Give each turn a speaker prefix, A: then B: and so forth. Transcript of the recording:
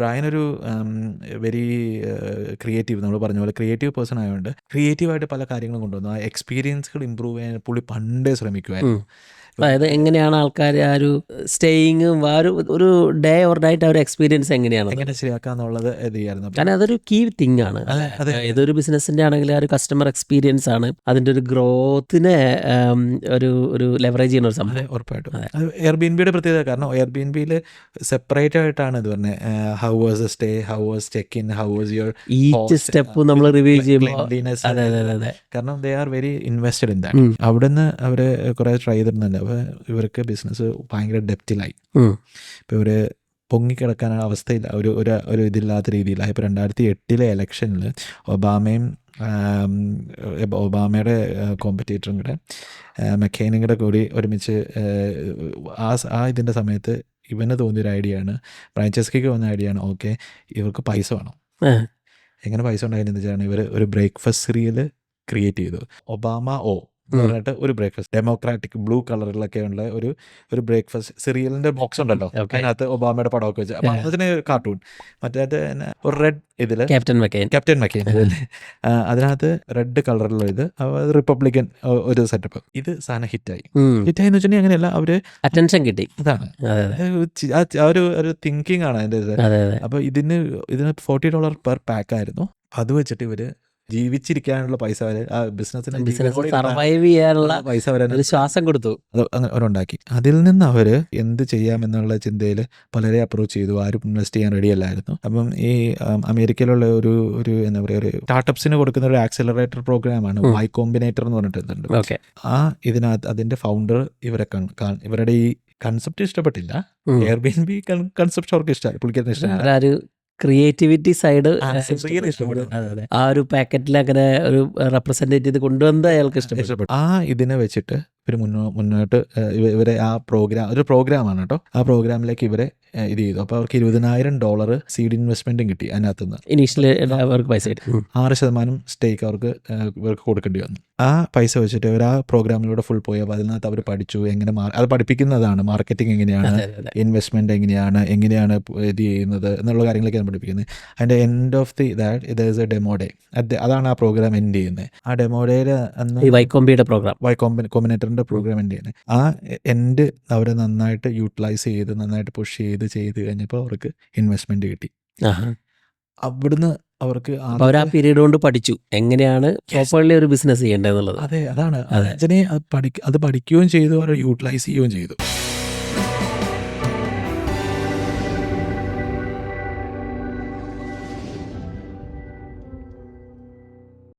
A: Brian ഒരു very creative, നമ്മൾ പറഞ്ഞ പോലെ ക്രിയേറ്റീവ് പേഴ്സൺ ആയതുകൊണ്ട് ക്രിയേറ്റീവായിട്ട് പല കാര്യങ്ങളും കൊണ്ടുവന്നു. ആ എക്സ്പീരിയൻസുകൾ ഇമ്പ്രൂവ് ചെയ്യാൻ പുള്ളി പണ്ടേ ശ്രമിക്കുമായിരുന്നു.
B: അതായത് എങ്ങനെയാണ് ആൾക്കാർ ആ ഒരു സ്റ്റേയിങ്ങും ആ ഒരു ഡേ ഓർ നൈറ്റ് ആ ഒരു എക്സ്പീരിയൻസ് എങ്ങനെയാണ്
A: എങ്ങനെ ശരിയാക്കാന്നുള്ളത് ഇത് ചെയ്യായിരുന്നു.
B: കാരണം അതൊരു കീ തിങ് ആണ്. ഏതൊരു ബിസിനസിന്റെ ആണെങ്കിൽ ആ ഒരു കസ്റ്റമർ എക്സ്പീരിയൻസ് ആണ് അതിന്റെ ഒരു ഗ്രോത്തിനെ ഒരു ലെവറേജ് ചെയ്യുന്ന ഒരു സംഭവം.
A: ഉറപ്പായിട്ടും അത് എയർബിഎൻബിയുടെ പ്രത്യേകത. കാരണം എയർബിഎൻബിയിൽ സെപ്പറേറ്റ് ആയിട്ടാണ് ഇത് പറഞ്ഞത്. How was the stay, how was check in, how was your
B: each step നമ്മൾ റിവ്യൂ ചെയ്യുമ്പോൾ
A: കാരണം they are very invested in that. അവിടുന്ന് അവർ കുറെ ട്രൈ ചെയ്തിരുന്നുണ്ട്. അപ്പോൾ ഇവർക്ക് ബിസിനസ് ഭയങ്കര ഡെപ്തിലായി. ഇപ്പോൾ ഇവർ പൊങ്ങിക്കിടക്കാനുള്ള അവസ്ഥയില്ല, ഒരു ഇതില്ലാത്ത രീതിയിലായി. ഇപ്പോൾ 2008 ഇലക്ഷനിൽ ഒബാമയുടെ കോമ്പറ്റീറ്ററും കൂടെ മെക്കേനും കൂടി ഒരുമിച്ച് ആ ഇതിൻ്റെ സമയത്ത് ഇവന് തോന്നിയൊരു ഐഡിയ ആണ്, ബ്രയൻ ചെസ്കിക്ക് വന്ന ഐഡിയ ആണ്, ഓക്കെ ഇവർക്ക് പൈസ വേണം. എങ്ങനെ പൈസ ഉണ്ടായിരുന്നെന്ന് വെച്ചാൽ ഇവർ ഒരു ബ്രേക്ക്ഫാസ്റ്റ് സീരിയൽ ക്രിയേറ്റ് ചെയ്തു. ഒബാമ എന്ന് പറഞ്ഞിട്ട് ഒരു ബ്രേക്ക്ഫാസ്റ്റ്, ഡെമോക്രാറ്റിക് ബ്ലൂ കളറിലൊക്കെ ഉള്ള ഒരു ബ്രേക്ക്ഫാസ്റ്റ് സീരിയലിന്റെ ബോക്സ് ഉണ്ടല്ലോ, അതിനകത്ത് ഒബാമയുടെ പടമൊക്കെ വെച്ച്. അപ്പൊ അതിന് കാർട്ടൂൺ, മറ്റേ ഒരു റെഡ് ഇതില് ക്യാപ്റ്റൻ മക്കെയിൻ അതിനകത്ത് റെഡ് കളറിലുള്ള ഇത് റിപ്പബ്ലിക്കൻ ഒരു സെറ്റപ്പ്. ഇത് സാധനം ഹിറ്റായി എന്ന് വെച്ചിട്ടുണ്ടെങ്കിൽ അങ്ങനെയല്ല, അവര്
B: അറ്റൻഷൻ കിട്ടി.
A: അതാണ് ഒരു തിങ്കിങ് ആണ് അതിന്റെ ഇത്. അപ്പൊ ഇതിന് $40 പെർ പാക്ക് ആയിരുന്നു. അത് വെച്ചിട്ട് ഇവര് ജീവിച്ചിരിക്കാനുള്ള പൈസ വരെ, ആ ബിസിനസ്സിന്
B: സർവൈവ് ചെയ്യാനുള്ള
A: പൈസ വരെ
B: ശ്വാസം കൊടുത്തു
A: അവരുണ്ടാക്കി. അതിൽ നിന്ന് അവര് എന്ത് ചെയ്യാമെന്നുള്ള ചിന്തയിൽ പലരെ അപ്രോച്ച് ചെയ്തു. ആരും ഇൻവെസ്റ്റ് ചെയ്യാൻ റെഡി അല്ലായിരുന്നു. അപ്പം ഈ അമേരിക്കയിലുള്ള ഒരു എന്താ പറയുക, ഒരു സ്റ്റാർട്ടപ്സിന് കൊടുക്കുന്ന ഒരു ആക്സിലറേറ്റർ പ്രോഗ്രാമാണ് വൈ കോമ്പിനേറ്റർ എന്ന് പറഞ്ഞിട്ടുണ്ട്. ആ ഇതിനകത്ത് അതിന്റെ ഫൗണ്ടർ ഇവരുടെ ഈ കൺസെപ്റ്റ് ഇഷ്ടപ്പെട്ടില്ല. എയർബിഎൻബി കൺസെപ്റ്റ് അവർക്ക് ഇഷ്ടമായി, പുള്ളിക്കാരന് ഇഷ്ടമായി.
B: ക്രിയേറ്റിവിറ്റി സൈഡ് ആ ഒരു പാക്കറ്റിൽ അങ്ങനെ ഒരു റെപ്രസെന്റ് ചെയ്ത് കൊണ്ടുവന്നത് അയാൾക്ക് ഇഷ്ടപ്പെട്ടു.
A: ആ ഇതിനെ വെച്ചിട്ട് ഇവർ മുന്നോട്ട് ഇവരെ ആ ഒരു പ്രോഗ്രാമാണ് കേട്ടോ. ആ പ്രോഗ്രാമിലേക്ക് ഇവരെ ഇത് ചെയ്തു. അപ്പോൾ അവർക്ക് $20,000 സീഡ് ഇൻവെസ്റ്റ്മെന്റും കിട്ടി. അതിനകത്തുനിന്ന്
B: ഇനീഷ്യലി അവർക്ക് പൈസ കിട്ടി.
A: 6% സ്റ്റേക്ക് ഇവർക്ക് കൊടുക്കേണ്ടി വന്നു. ആ പൈസ വെച്ചിട്ട് അവർ ആ പ്രോഗ്രാമിലൂടെ ഫുൾ പോയി. അപ്പോൾ അതിനകത്ത് അവർ പഠിച്ചു എങ്ങനെ അത് പഠിപ്പിക്കുന്നതാണ്, മാർക്കറ്റിംഗ് എങ്ങനെയാണ്, ഇൻവെസ്റ്റ്മെന്റ് എങ്ങനെയാണ് ഇത് ചെയ്യുന്നത് എന്നുള്ള കാര്യങ്ങളൊക്കെയാണ് പഠിപ്പിക്കുന്നത്. അതിന്റെ end of that A demo day. അതാണ് ആ പ്രോഗ്രാം എൻഡ് ചെയ്യുന്നത്. ആ ഡെമോ ഡേയിൽ കോമ്പിനേറ്ററിന്റെ പ്രോഗ്രാം എൻഡ് ചെയ്യുന്നത്. ആ എൻഡ് അവർ നന്നായിട്ട് യൂട്ടിലൈസ് ചെയ്ത് നന്നായിട്ട് പുഷ് ചെയ്ത് കഴിഞ്ഞപ്പോൾ അവർക്ക് ഇൻവെസ്റ്റ്മെന്റ് കിട്ടി. അവിടുന്ന് അവർക്ക്
B: ആ പീരീഡ് കൊണ്ട് പഠിച്ചു എങ്ങനെയാണ് പ്രോപ്പർലി ഒരു ബിസിനസ് ചെയ്യേണ്ടതെന്നുള്ളത്.
A: അതെ, അതാണ് അത് പഠിക്കുകയും ചെയ്തു, അവർ യൂട്ടിലൈസ് ചെയ്യുകയും ചെയ്തു.